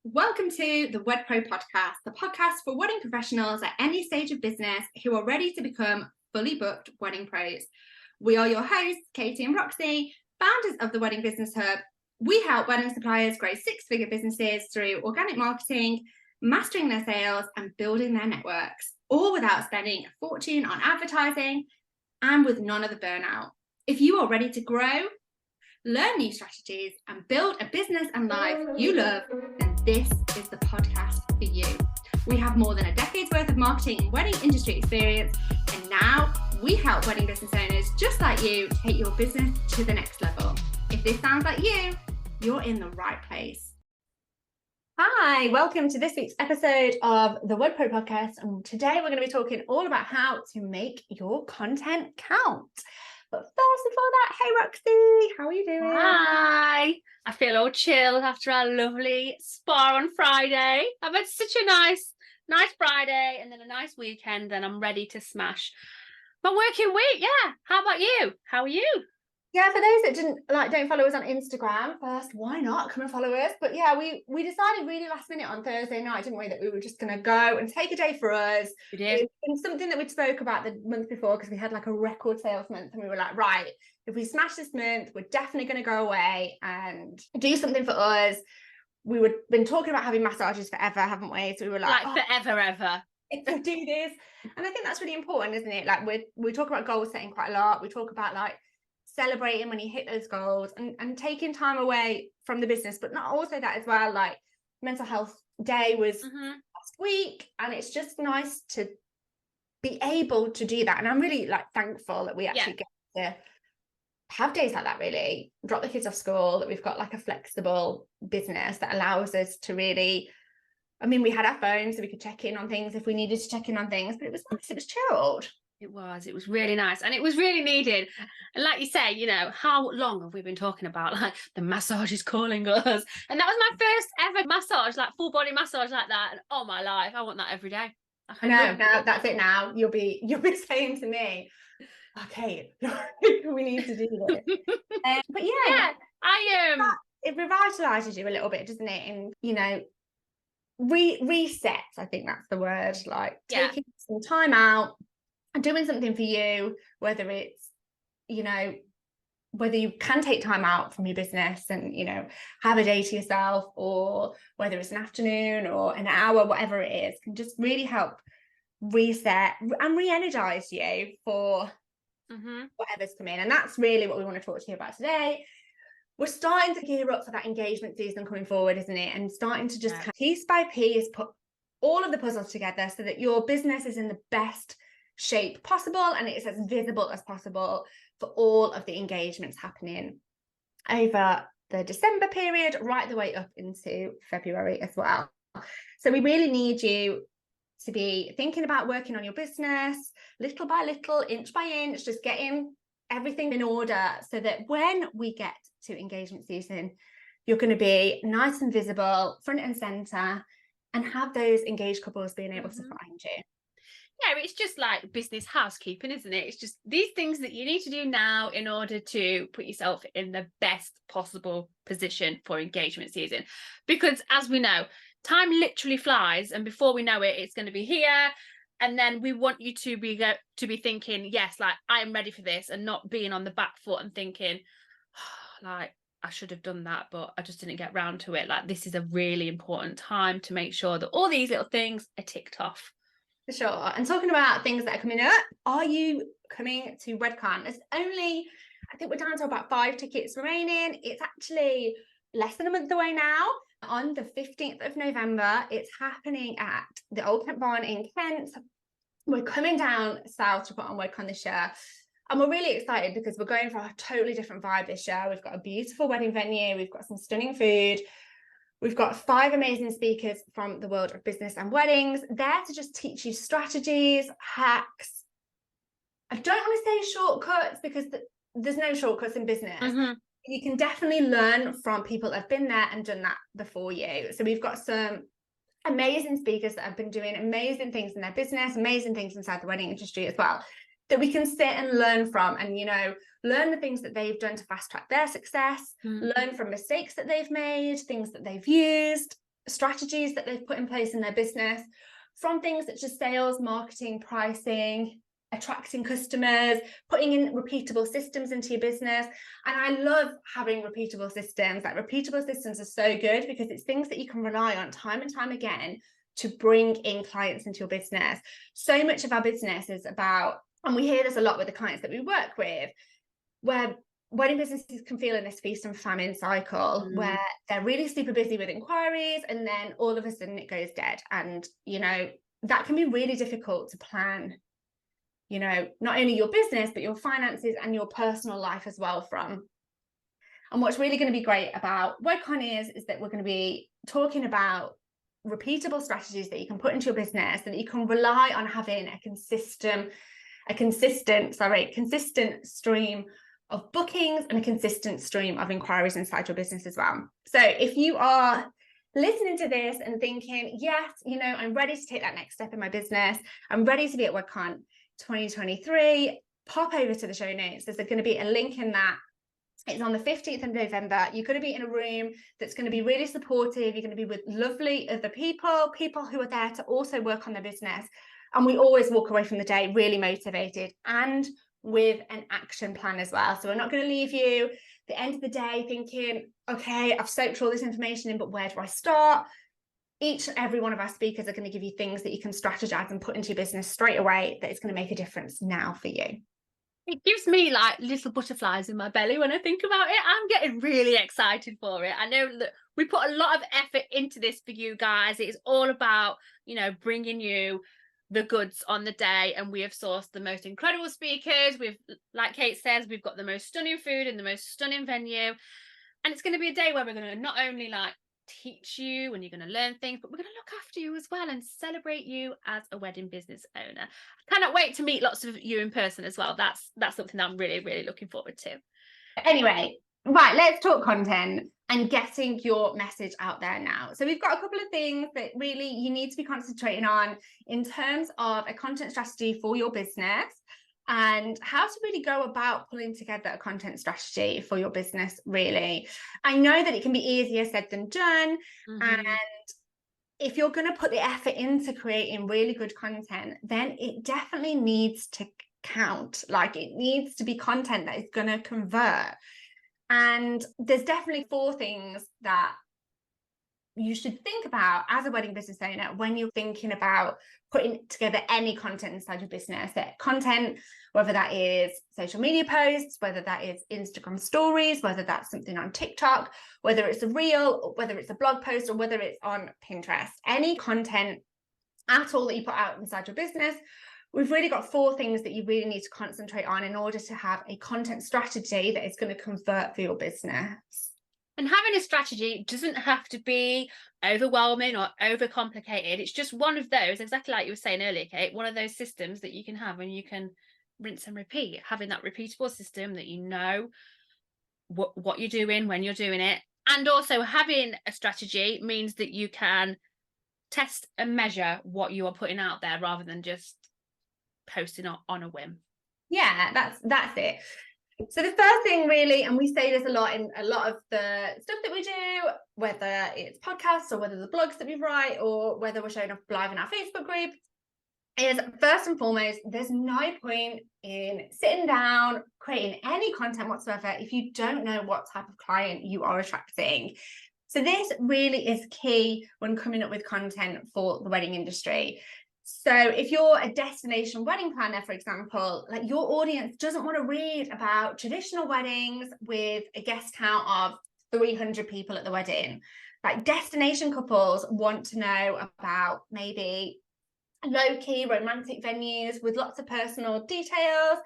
Welcome to the Wed Pro podcast, the podcast for wedding professionals at any stage of business who are ready to become fully booked wedding pros. We are your hosts, Katie and Roxy, founders of the Wedding Business Hub. We help wedding suppliers grow six-figure businesses through organic marketing, mastering their sales, and building their networks, all without spending a fortune on advertising and with none of the burnout. If you are ready to grow, learn new strategies, and build a business and life you love, then this is the podcast for you. We have more than a decade's worth of marketing and wedding industry experience, and now we help wedding business owners just like you take your business to the next level. If this sounds like you, you're in the right place. Hi, welcome to this week's episode of the Wed Pro podcast, and today we're going to be talking all about how to make your content count. But first, before that, hey Roxy, how are you doing? Hi, I feel all chilled after our lovely spa on Friday. I've had such a nice Friday and then a nice weekend, and I'm ready to smash my working week. Yeah. How about you? How are you? Yeah, for those that don't follow us on Instagram, first, why not come and follow us? But yeah, we decided really last minute on Thursday night, didn't we, that we were just going to go and take a day for us. We did. It's been something that we'd spoke about the month before because we had like a record sales month, and we were like, right, if we smash this month, we're definitely going to go away and do something for us. We've been talking about having massages forever, haven't we? So we were like forever, ever. To do this. And I think that's really important, isn't it? Like we talk about goal setting quite a lot. We talk about like celebrating when you hit those goals and taking time away from the business, but not also that as well. Like mental health day was last week, and it's just nice to be able to do that. And I'm really like thankful that we actually get to have days like that, really drop the kids off school, that we've got like a flexible business that allows us to really, I mean, we had our phones so we could check in on things if we needed to check in on things, but it was nice, it was chilled. It was really nice, and it was really needed. And like you say, you know, how long have we been talking about like the massage is calling us? And that was my first ever massage, like full body massage like that. And oh my life, I want that every day. I know, now that's it. Now you'll be saying to me, okay, we need to do this. But yeah, it revitalizes you a little bit, doesn't it? And you know, resets, I think that's the word. Like taking some time out and doing something for you, whether it's, you know, whether you can take time out from your business and, you know, have a day to yourself, or whether it's an afternoon or an hour, whatever it is, can just really help reset and re-energize you for whatever's coming. And that's really what we want to talk to you about today. We're starting to gear up for that engagement season coming forward, isn't it? And starting to just piece by piece put all of the puzzles together so that your business is in the best shape possible and it's as visible as possible for all of the engagements happening over the December period, right the way up into February as well. So we really need you to be thinking about working on your business little by little, inch by inch, just getting everything in order so that when we get to engagement season, you're going to be nice and visible, front and center, and have those engaged couples being able to find you. Yeah, it's just like business housekeeping, isn't it? It's just these things that you need to do now in order to put yourself in the best possible position for engagement season. Because as we know, time literally flies, and before we know it, it's going to be here. And then we want you to be thinking, yes, like I'm ready for this, and not being on the back foot and thinking, oh, like I should have done that, but I just didn't get round to it. Like this is a really important time to make sure that all these little things are ticked off. For sure. And talking about things that are coming up, are you coming to WedCon? There's only, I think we're down to about 5 tickets remaining. It's actually less than a month away now. On the 15th of November, it's happening at the Old Kent Barn in Kent. We're coming down south to put on WedCon this year. And we're really excited because we're going for a totally different vibe this year. We've got a beautiful wedding venue. We've got some stunning food. We've got 5 amazing speakers from the world of business and weddings there to just teach you strategies, hacks. I don't want to say shortcuts because there's no shortcuts in business. You can definitely learn from people that have been there and done that before you. So we've got some amazing speakers that have been doing amazing things in their business, amazing things inside the wedding industry as well, that we can sit and learn from, and, you know, learn the things that they've done to fast track their success, learn from mistakes that they've made, things that they've used, strategies that they've put in place in their business, from things such as sales, marketing, pricing, attracting customers, putting in repeatable systems into your business. And I love having repeatable systems. Like, repeatable systems are so good because it's things that you can rely on time and time again to bring in clients into your business. So much of our business is about, and we hear this a lot with the clients that we work with, where wedding businesses can feel in this feast and famine cycle where they're really super busy with inquiries and then all of a sudden it goes dead. And, you know, that can be really difficult to plan, you know, not only your business, but your finances and your personal life as well from. And what's really going to be great about WordCon is that we're going to be talking about repeatable strategies that you can put into your business, and that you can rely on having a consistent stream of bookings and a consistent stream of inquiries inside your business as well. So if you are listening to this and thinking, yes, you know, I'm ready to take that next step in my business, I'm ready to be at WordCon 2023, pop over to the show notes. There's going to be a link in that. It's on the 15th of November. You're going to be in a room that's going to be really supportive. You're going to be with lovely other people who are there to also work on their business. And we always walk away from the day really motivated and with an action plan as well. So we're not going to leave you at the end of the day thinking, okay, I've soaked all this information in, but where do I start? Each and every one of our speakers are going to give you things that you can strategize and put into your business straight away that is going to make a difference now for you. It gives me like little butterflies in my belly when I think about it. I'm getting really excited for it. I know that we put a lot of effort into this for you guys. It's all about, you know, bringing you the goods on the day, and we have sourced the most incredible speakers. We've, like Kate says, we've got the most stunning food and the most stunning venue. And it's going to be a day where we're going to not only like teach you and you're going to learn things, but we're going to look after you as well and celebrate you as a wedding business owner. I cannot wait to meet lots of you in person as well. That's something that I'm really, really looking forward to. Anyway, right, let's talk content and getting your message out there now. So we've got a couple of things that really you need to be concentrating on in terms of a content strategy for your business, and how to really go about pulling together a content strategy for your business, really. I know that it can be easier said than done. And if you're going to put the effort into creating really good content, then it definitely needs to count. Like, it needs to be content that is going to convert. And there's definitely 4 things that you should think about as a wedding business owner when you're thinking about putting together any content inside your business. That content, whether that is social media posts, whether that is Instagram stories, whether that's something on TikTok, whether it's a reel, whether it's a blog post, or whether it's on Pinterest, any content at all that you put out inside your business, we've really got 4 things that you really need to concentrate on in order to have a content strategy that is going to convert for your business. And having a strategy doesn't have to be overwhelming or overcomplicated. It's just one of those, exactly like you were saying earlier, Kate, one of those systems that you can have and you can rinse and repeat. Having that repeatable system that you know what you're doing, when you're doing it. And also having a strategy means that you can test and measure what you are putting out there rather than just posting on a whim. Yeah, that's it. So the first thing really, and we say this a lot in a lot of the stuff that we do, whether it's podcasts or whether the blogs that we write or whether we're showing up live in our Facebook group, is first and foremost, there's no point in sitting down, creating any content whatsoever if you don't know what type of client you are attracting. So this really is key when coming up with content for the wedding industry. So if you're a destination wedding planner, for example, like, your audience doesn't want to read about traditional weddings with a guest count of 300 people at the wedding. Like, destination couples want to know about maybe low-key romantic venues with lots of personal details.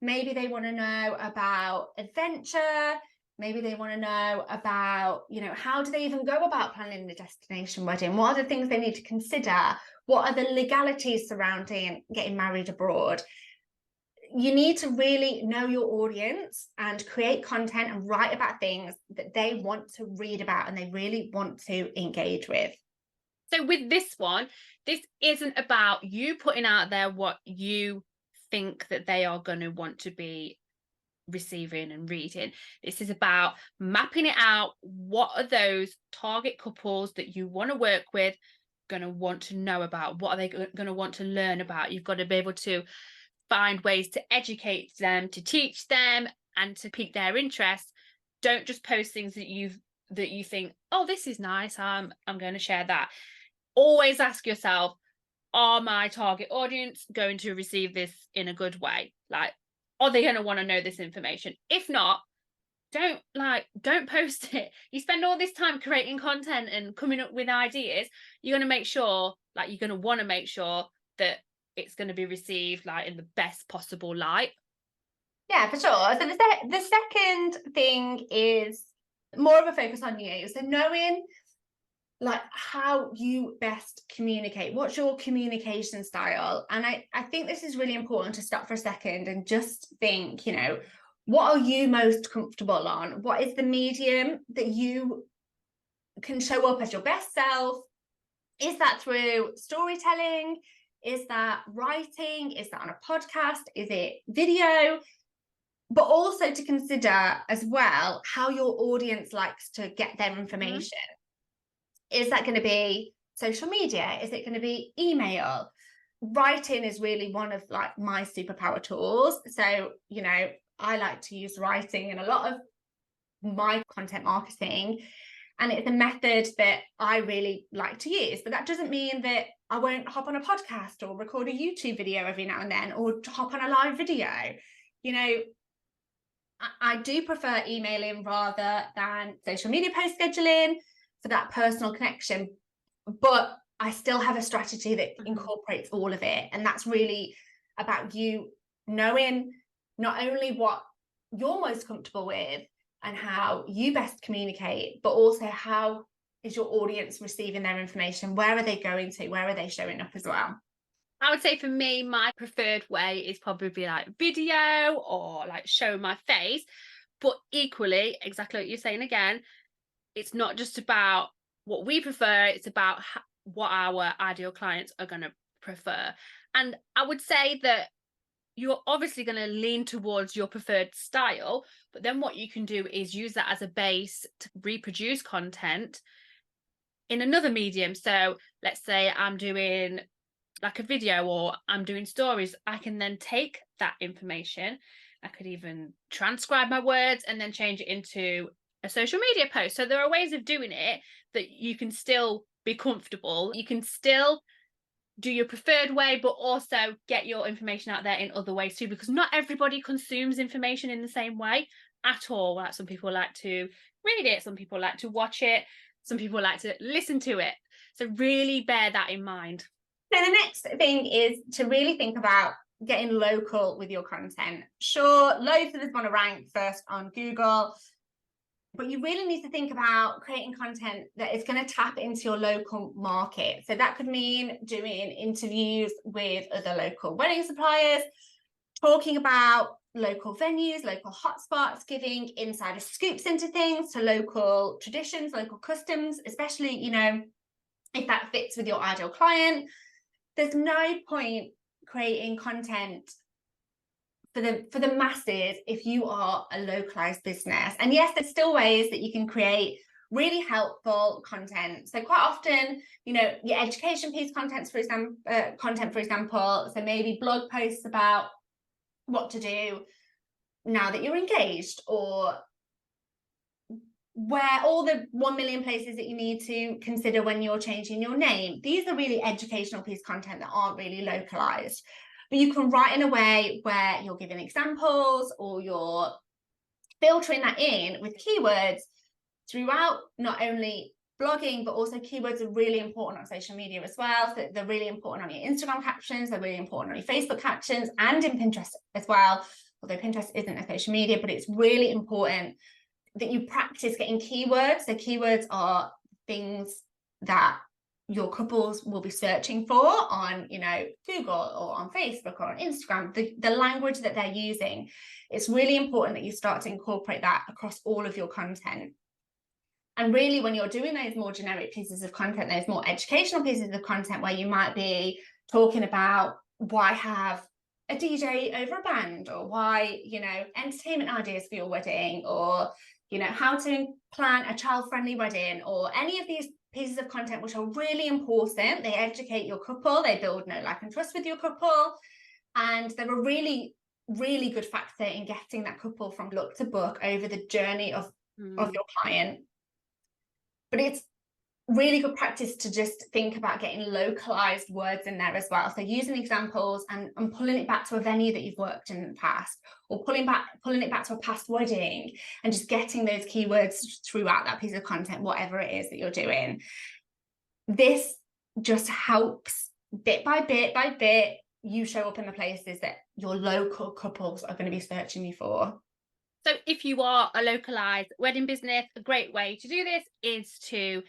Maybe they want to know about adventure. Maybe they want to know about, you know, how do they even go about planning a destination wedding? What are the things they need to consider? What are the legalities surrounding getting married abroad? You need to really know your audience and create content and write about things that they want to read about and they really want to engage with. So with this one, this isn't about you putting out there what you think that they are going to want to be receiving and reading. This is about mapping it out. What are those target couples that you want to work with going to want to know about? What are they going to want to learn about? You've got to be able to find ways to educate them, to teach them, and to pique their interest. Don't just post things that you think, oh, this is nice, I'm going to share that. Always ask yourself, are my target audience going to receive this in a good way? Like, are they going to want to know this information? If not, don't post it. You spend all this time creating content and coming up with ideas. You're going to make sure, you're going to want to make sure that it's going to be received in the best possible light. Yeah, for sure. So the second thing is more of a focus on you. So knowing how you best communicate. What's your communication style? And I think this is really important to stop for a second and just think, what are you most comfortable on? What is the medium that you can show up as your best self? Is that through storytelling? Is that writing? Is that on a podcast? Is it video? But also to consider as well how your audience likes to get their information. Is that going to be social media? Is it going to be email? Writing is really one of my superpower tools. So, I like to use writing in a lot of my content marketing, and it's a method that I really like to use. But that doesn't mean that I won't hop on a podcast or record a YouTube video every now and then, or hop on a live video. I do prefer emailing rather than social media post scheduling for that personal connection, but I still have a strategy that incorporates all of it. And that's really about you knowing not only what you're most comfortable with and how you best communicate, but also how is your audience receiving their information? Where are they going to? Where are they showing up as well? I would say for me, my preferred way is probably video or show my face. But equally, exactly what you're saying again, it's not just about what we prefer, it's about what our ideal clients are going to prefer. And I would say that you're obviously going to lean towards your preferred style, but then what you can do is use that as a base to reproduce content in another medium. So let's say I'm doing a video or I'm doing stories. I can then take that information, I could even transcribe my words and then change it into a social media post. So there are ways of doing it that you can still be comfortable. You can still do your preferred way, but also get your information out there in other ways too, because not everybody consumes information in the same way at all. Some people like to read it, some people like to watch it, some people like to listen to it. So really bear that in mind. So the next thing is to really think about getting local with your content. Sure, loads of us want to rank first on Google, but you really need to think about creating content that is going to tap into your local market. So that could mean doing interviews with other local wedding suppliers, talking about local venues, local hotspots, giving insider scoops into things, to local traditions, local customs, especially, if that fits with your ideal client. There's no point creating content for the masses if you are a localized business. And yes, there's still ways that you can create really helpful content. So quite often, your education piece content, for example, so maybe blog posts about what to do now that you're engaged, or where all the 1 million places that you need to consider when you're changing your name. These are really educational piece content that aren't really localized. But you can write in a way where you're giving examples or you're filtering that in with keywords throughout, not only blogging, but also keywords are really important on social media as well. So they're really important on your Instagram captions, they're really important on your Facebook captions, and in Pinterest as well. Although Pinterest isn't a social media, but it's really important that you practice getting keywords. So keywords are things that your couples will be searching for on, Google or on Facebook or on Instagram, the language that they're using. It's really important that you start to incorporate that across all of your content. And really, when you're doing those more generic pieces of content, those more educational pieces of content where you might be talking about why have a DJ over a band, or why, entertainment ideas for your wedding, or, how to plan a child-friendly wedding, or any of these pieces of content which are really important. They educate your couple, they build know, like, and trust with your couple, and they're a really, really good factor in getting that couple from look to book over the journey of your client. But it's really good practice to just think about getting localized words in there as well. So using examples and pulling it back to a venue that you've worked in the past, or pulling it back to a past wedding, and just getting those keywords throughout that piece of content, whatever it is that you're doing. This just helps bit by bit you show up in the places that your local couples are going to be searching you for. So if you are a localized wedding business, a great way to do this is to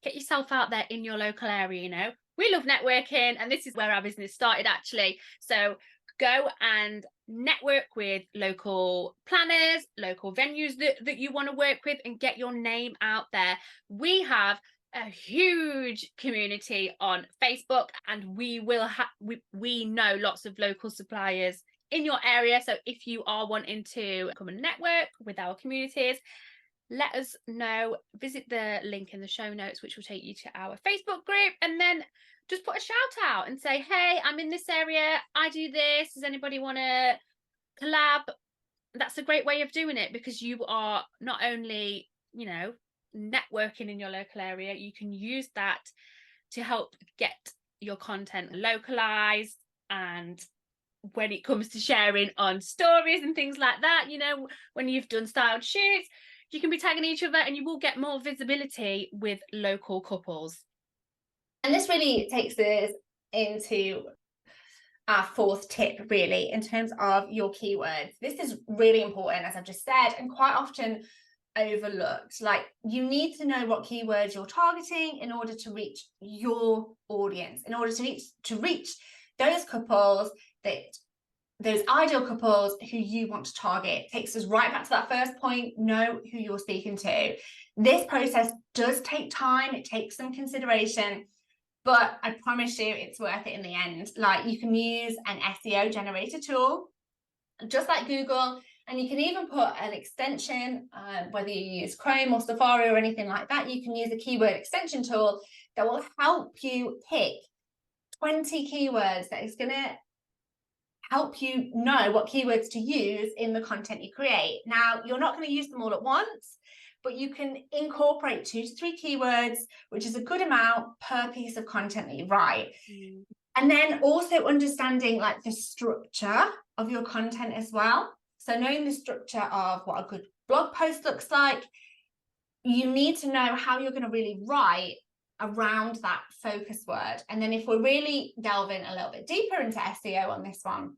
get yourself out there in your local area. We love networking, and this is where our business started, actually. So go and network with local planners, local venues that you want to work with, and get your name out there. We have a huge community on Facebook, and we know lots of local suppliers in your area. So if you are wanting to come and network with our communities, let us know. Visit the link in the show notes, which will take you to our Facebook group, and then just put a shout out and say, hey, I'm in this area, I do this, does anybody want to collab? That's a great way of doing it, because you are not only networking in your local area, you can use that to help get your content localized. And when it comes to sharing on stories and things like that, when you've done styled shoots, you can be tagging each other, and you will get more visibility with local couples. And this really takes us into our fourth tip, really, in terms of your keywords. This is really important, as I've just said, and quite often overlooked. Like, you need to know what keywords you're targeting in order to reach your audience, in order to reach those couples, those ideal couples who you want to target. It takes us right back to that first point: know who you're speaking to. This process does take time, it takes some consideration, but I promise you it's worth it in the end. Like, you can use an SEO generator tool, just like Google, and you can even put an extension, whether you use Chrome or Safari or anything like that, you can use a keyword extension tool that will help you pick 20 keywords that is going to help you know what keywords to use in the content you create. Now, you're not going to use them all at once, but you can incorporate 2 to 3 keywords, which is a good amount per piece of content that you write. And then also understanding, like, the structure of your content as well. So knowing the structure of what a good blog post looks like, you need to know how you're going to really write around that focus word. And then if we're really delving a little bit deeper into SEO on this one,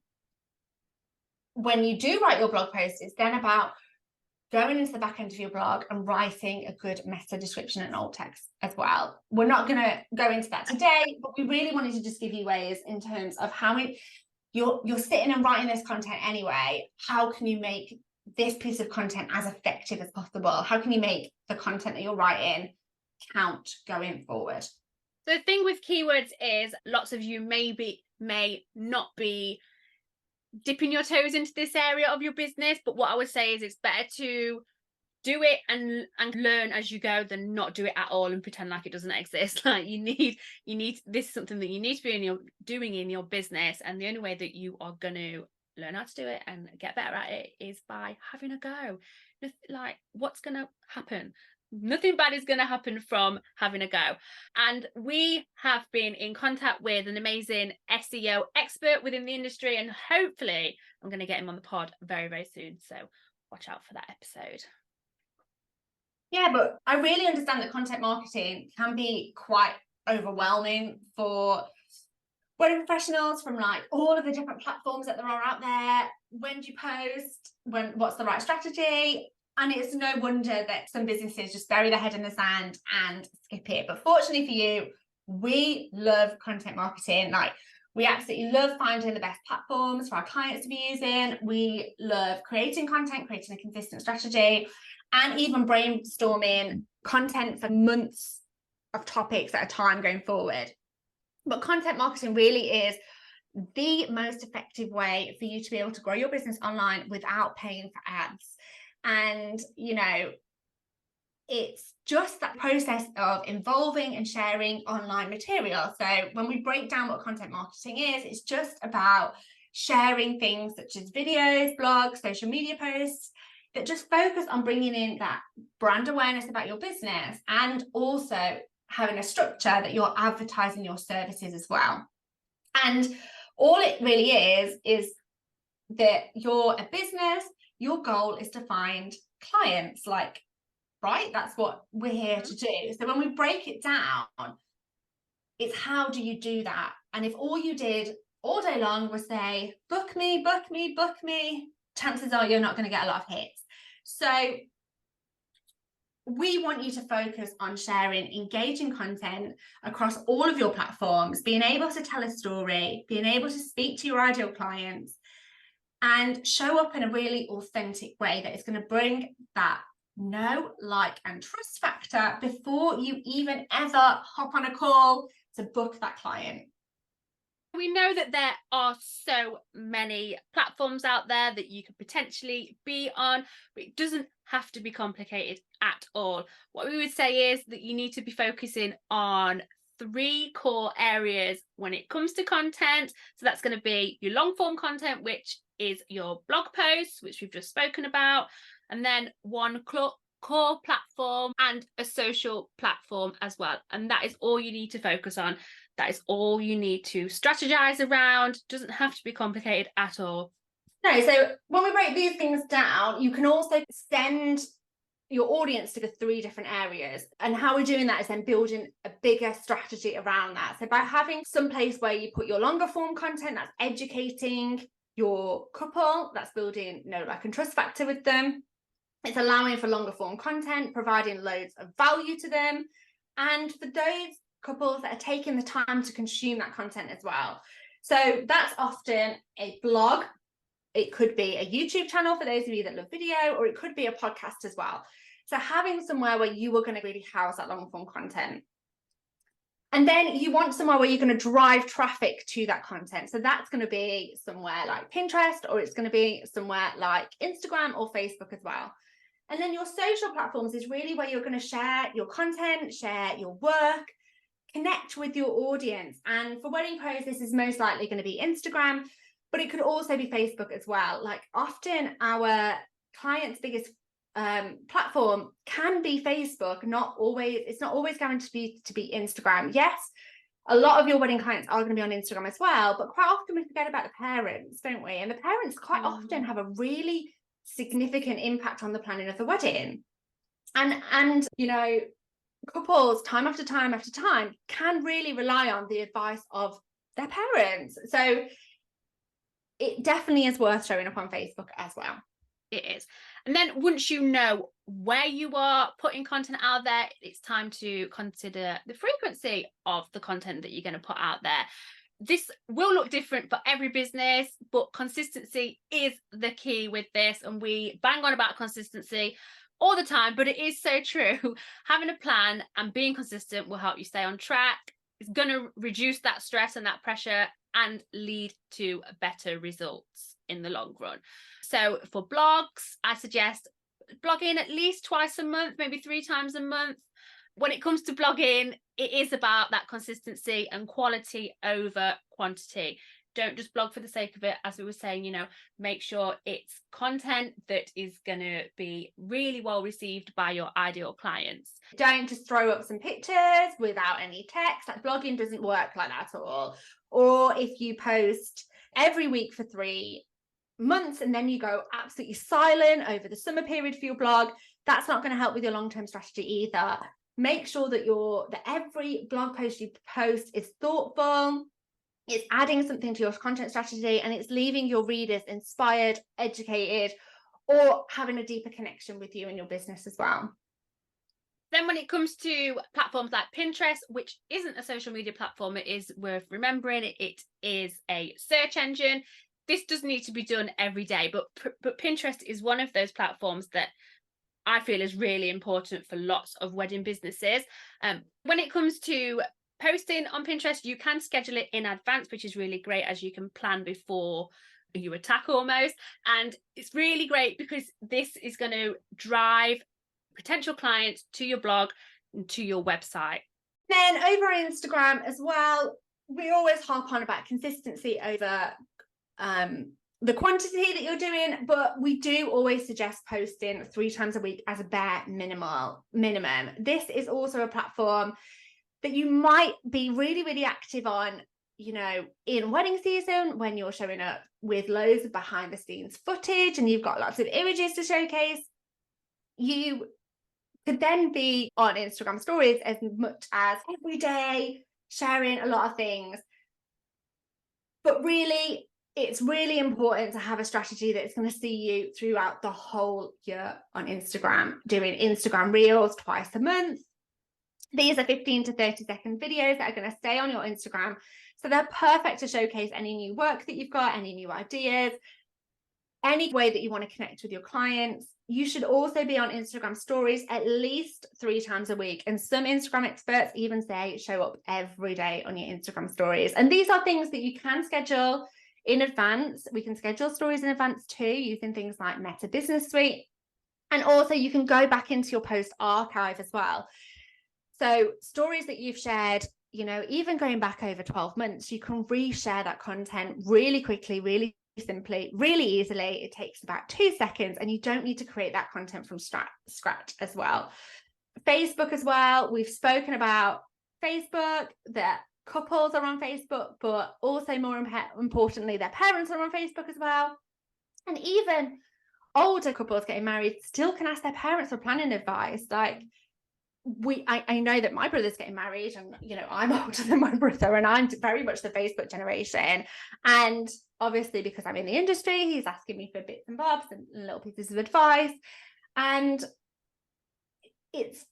when you do write your blog post, it's then about going into the back end of your blog and writing a good meta description and alt text as well. We're not going to go into that today, but we really wanted to just give you ways in terms of how you're sitting and writing this content anyway. How can you make this piece of content as effective as possible? How can you make the content that you're writing count going forward? So the thing with keywords is, lots of you may not be dipping your toes into this area of your business, but what I would say is it's better to do it and learn as you go than not do it at all and pretend like it doesn't exist. Like, you need this is something that you need to be doing in your business, and the only way that you are going to learn how to do it and get better at it is by having a go. Like, what's going to happen? Nothing bad is going to happen from having a go. And we have been in contact with an amazing SEO expert within the industry, and hopefully I'm going to get him on the pod very, very soon. So watch out for that episode. Yeah, but I really understand that content marketing can be quite overwhelming for wedding professionals, from like all of the different platforms that there are out there. When do you post? What's the right strategy? And it's no wonder that some businesses just bury their head in the sand and skip it. But fortunately for you, we love content marketing. Like, we absolutely love finding the best platforms for our clients to be using. We love creating content, creating a consistent strategy, and even brainstorming content for months of topics at a time going forward. But content marketing really is the most effective way for you to be able to grow your business online without paying for ads. And, you know, it's just that process of involving and sharing online material. So when we break down what content marketing is, it's just about sharing things such as videos, blogs, social media posts that just focus on bringing in that brand awareness about your business, and also having a structure that you're advertising your services as well. And all it really is that you're a business, your goal is to find clients, like, right? That's what we're here to do. So when we break it down, it's how do you do that? And if all you did all day long was say, book me, book me, book me, chances are you're not going to get a lot of hits. So we want you to focus on sharing engaging content across all of your platforms, being able to tell a story, being able to speak to your ideal clients, and show up in a really authentic way that is going to bring that know, like, and trust factor before you even ever hop on a call to book that client. We know that there are so many platforms out there that you could potentially be on, but it doesn't have to be complicated at all. What we would say is that you need to be focusing on 3 core areas when it comes to content. So that's going to be your long form content, which is your blog posts, which we've just spoken about, and then one core platform and a social platform as well. And that is all you need to focus on. That is all you need to strategize around. Doesn't have to be complicated at all. No, so when we break these things down, you can also send your audience to the 3 different areas. And how we're doing that is then building a bigger strategy around that. So by having some place where you put your longer form content, that's educating your couple, that's building know, like, and trust factor with them. It's allowing for longer form content, providing loads of value to them. And for those couples that are taking the time to consume that content as well. So that's often a blog. It could be a YouTube channel for those of you that love video, or it could be a podcast as well. So having somewhere where you are going to really house that long form content. And then you want somewhere where you're going to drive traffic to that content. So that's going to be somewhere like Pinterest, or it's going to be somewhere like Instagram or Facebook as well. And then your social platforms is really where you're going to share your content, share your work, connect with your audience. And for wedding pros, this is most likely going to be Instagram, but it could also be Facebook as well. Like, often our clients' biggest platform can be Facebook, not always. It's not always going to be Instagram. Yes, a lot of your wedding clients are going to be on Instagram as well, but quite often we forget about the parents, don't we? And the parents quite often have a really significant impact on the planning of the wedding. And you know, couples time after time after time can really rely on the advice of their parents. So it definitely is worth showing up on Facebook as well. It is. And then once you know where you are putting content out there, it's time to consider the frequency of the content that you're going to put out there. This will look different for every business, but consistency is the key with this. And we bang on about consistency all the time, but it is so true. Having a plan and being consistent will help you stay on track. It's going to reduce that stress and that pressure and lead to better results in the long run. So for blogs, I suggest blogging at least twice a month, maybe 3 times a month. When it comes to blogging, it is about that consistency and quality over quantity. Don't just blog for the sake of it. As we were saying, you know, make sure it's content that is going to be really well received by your ideal clients. Don't just throw up some pictures without any text. Like, blogging doesn't work like that at all. Or if you post every week for 3 months and then you go absolutely silent over the summer period for your blog, that's not going to help with your long-term strategy either. Make sure that every blog post you post is thoughtful, it's adding something to your content strategy, and it's leaving your readers inspired, educated, or having a deeper connection with you and your business as well. Then when it comes to platforms like Pinterest, which isn't a social media platform, it is worth remembering it is a search engine. This does need to be done every day, but Pinterest is one of those platforms that I feel is really important for lots of wedding businesses. When it comes to posting on Pinterest, you can schedule it in advance, which is really great, as you can plan before you attack almost. And it's really great because this is going to drive potential clients to your blog and to your website. Then over on Instagram as well, we always harp on about consistency over the quantity that you're doing, but we do always suggest posting 3 times a week as a bare minimum. This is also a platform that you might be really, really active on, you know, in wedding season, when you're showing up with loads of behind the scenes footage and you've got lots of images to showcase. You could then be on Instagram stories as much as every day, sharing a lot of things. But really, it's really important to have a strategy that's going to see you throughout the whole year on Instagram, doing Instagram Reels twice a month. These are 15 to 30 second videos that are going to stay on your Instagram. So they're perfect to showcase any new work that you've got, any new ideas, any way that you want to connect with your clients. You should also be on Instagram stories at least 3 times a week. And some Instagram experts even say show up every day on your Instagram stories. And these are things that you can schedule in advance. We can schedule stories in advance too, using things like Meta Business Suite. And also you can go back into your post archive as well. So stories that you've shared, you know, even going back over 12 months, you can reshare that content really quickly, really simply, really easily. It takes about 2 seconds, and you don't need to create that content from scratch as well. Facebook as well. We've spoken about Facebook, that couples are on Facebook, but also more importantly, their parents are on Facebook as well. And even older couples getting married still can ask their parents for planning advice. Like, I know that my brother's getting married, and you know, I'm older than my brother, and I'm very much the Facebook generation. And obviously, because I'm in the industry, he's asking me for bits and bobs and little pieces of advice. And it's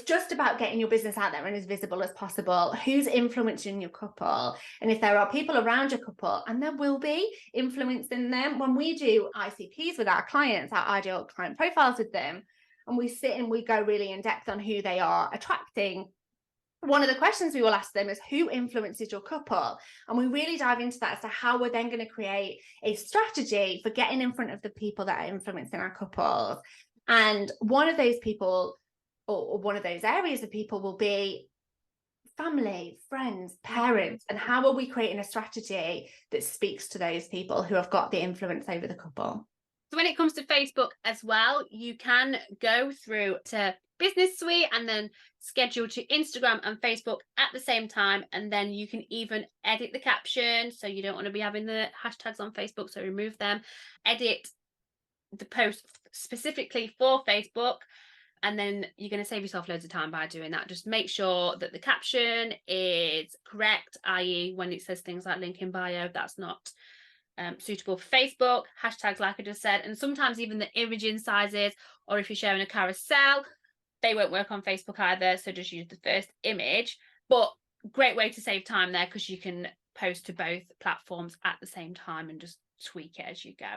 just about getting your business out there and as visible as possible. Who's influencing your couple? And if there are people around your couple, and there will be influencing them, when we do ICPs with our clients, our ideal client profiles with them, and we sit and we go really in depth on who they are attracting, one of the questions we will ask them is, who influences your couple? And we really dive into that as to how we're then going to create a strategy for getting in front of the people that are influencing our couples. And one of those people, or one of those areas of people, will be family, friends, parents. And how are we creating a strategy that speaks to those people who have got the influence over the couple? So when it comes to Facebook as well, you can go through to Business Suite and then schedule to Instagram and Facebook at the same time. And then you can even edit the caption. So you don't want to be having the hashtags on Facebook, so remove them. Edit the post specifically for Facebook. And then you're going to save yourself loads of time by doing that. Just make sure that the caption is correct, i.e. when it says things like link in bio, that's not suitable for Facebook. Hashtags, like I just said, and sometimes even the imaging sizes, or if you're sharing a carousel, they won't work on Facebook either. So just use the first image. But great way to save time there, because you can post to both platforms at the same time and just tweak it as you go.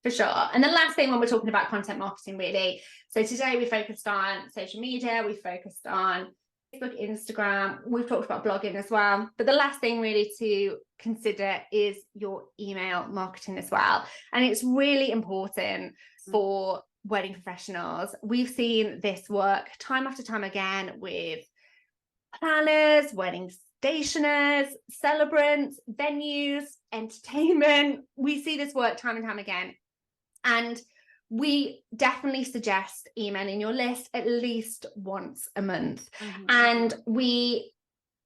For sure. And the last thing when we're talking about content marketing, really, so today we focused on social media, we focused on Facebook, Instagram, we've talked about blogging as well. But the last thing really to consider is your email marketing as well. And it's really important for wedding professionals. We've seen this work time after time again with planners, wedding stationers, celebrants, venues, entertainment. We see this work time and time again. And we definitely suggest emailing your list at least once a month. Mm-hmm. And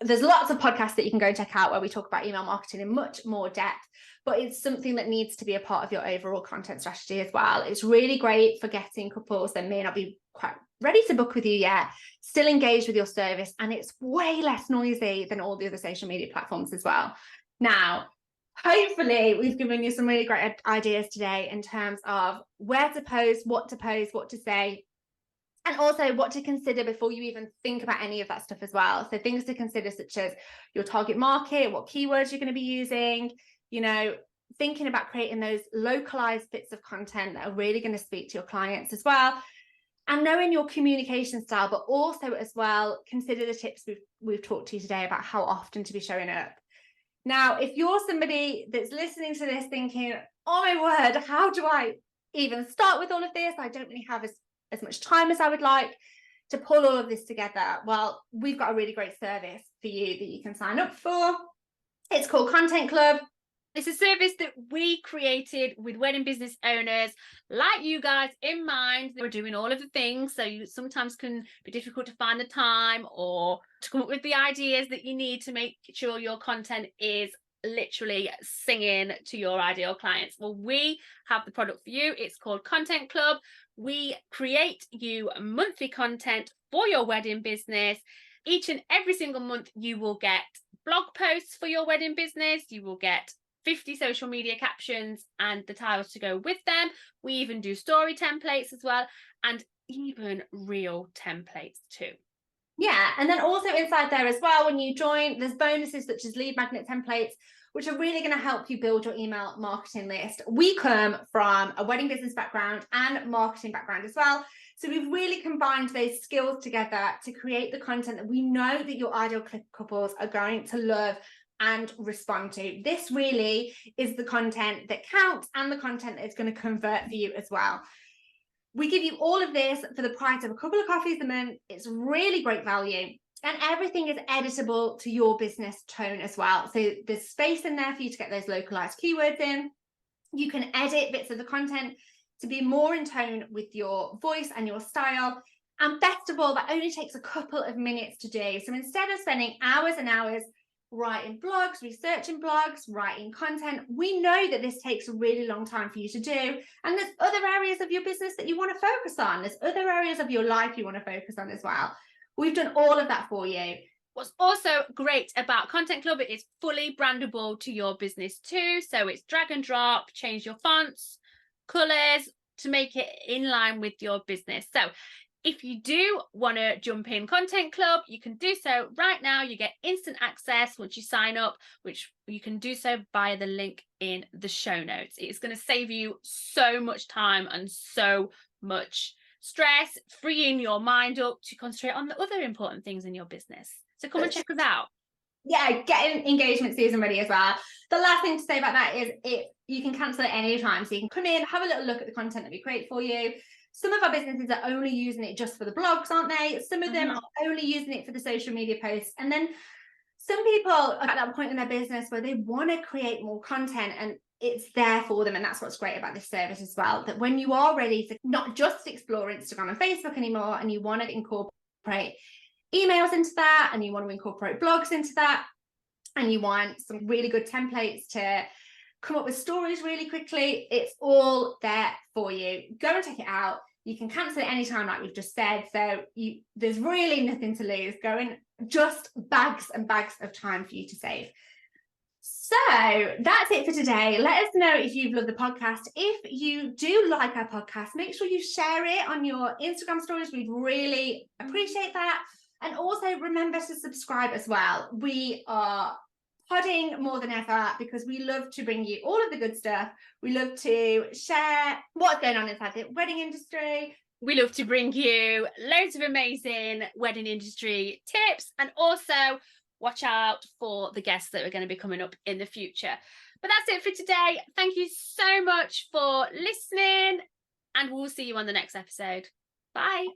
there's lots of podcasts that you can go check out where we talk about email marketing in much more depth, but it's something that needs to be a part of your overall content strategy as well. It's really great for getting couples that may not be quite ready to book with you yet, still engaged with your service, and it's way less noisy than all the other social media platforms as well. Now, hopefully we've given you some really great ideas today in terms of where to post, what to say, and also what to consider before you even think about any of that stuff as well. So things to consider, such as your target market, what keywords you're going to be using, you know, thinking about creating those localized bits of content that are really going to speak to your clients as well. and knowing your communication style, but also as well, consider the tips we've talked to you today about how often to be showing up. Now, if you're somebody that's listening to this thinking, oh my word, how do I even start with all of this? I don't really have as much time as I would like to pull all of this together. Well, we've got a really great service for you that you can sign up for. It's called Content Club. It's a service that we created with wedding business owners like you guys in mind. We're doing all of the things, so you sometimes can be difficult to find the time or to come up with the ideas that you need to make sure your content is literally singing to your ideal clients. Well, we have the product for you. It's called Content Club. We create you monthly content for your wedding business. Each and every single month, you will get blog posts for your wedding business. You will get 50 social media captions and the tiles to go with them. We even do story templates as well, and even real templates too. Yeah, and then also inside there as well, when you join, there's bonuses such as lead magnet templates, which are really going to help you build your email marketing list. We come from a wedding business background and marketing background as well. So we've really combined those skills together to create the content that we know that your ideal couples are going to love and respond to. This really is the content that counts and the content that is going to convert for you as well. We give you all of this for the price of a couple of coffees a month. It's really great value, and everything is editable to your business tone as well. So there's space in there for you to get those localized keywords in. You can edit bits of the content to be more in tone with your voice and your style. And best of all, that only takes a couple of minutes to do. So instead of spending hours and hours writing blogs, researching blogs, writing content, we know that this takes a really long time for you to do. And there's other areas of your business that you want to focus on. There's other areas of your life you want to focus on as well. We've done all of that for you. What's also great about Content Club, it is fully brandable to your business too. So it's drag and drop, change your fonts, colors to make it in line with your business. So if you do want to jump in Content Club, you can do so right now. You get instant access once you sign up, which you can do so via the link in the show notes. It's going to save you so much time and so much stress, freeing your mind up to concentrate on the other important things in your business. So come and check us out. Yeah, get engagement season ready as well. The last thing to say about that is you can cancel at any time. So you can come in, have a little look at the content that we create for you. Some of our businesses are only using it just for the blogs, aren't they? Some of them are only using it for the social media posts. And then some people are at that point in their business where they want to create more content, and it's there for them. And that's what's great about this service as well, that when you are ready to not just explore Instagram and Facebook anymore, and you want to incorporate emails into that, and you want to incorporate blogs into that, and you want some really good templates to come up with stories really quickly, it's all there for you. Go and check it out. You can cancel it anytime, like we've just said. So there's really nothing to lose. Go and just bags and bags of time for you to save. So that's it for today. Let us know if you've loved the podcast. If you do like our podcast, make sure you share it on your Instagram stories. We'd really appreciate that. And also remember to subscribe as well. We are podding more than ever because we love to bring you all of the good stuff. We love to share what's going on inside the wedding industry. We love to bring you loads of amazing wedding industry tips, and also watch out for the guests that are going to be coming up in the future. But that's it for today. Thank you so much for listening, and we'll see you on the next episode. Bye.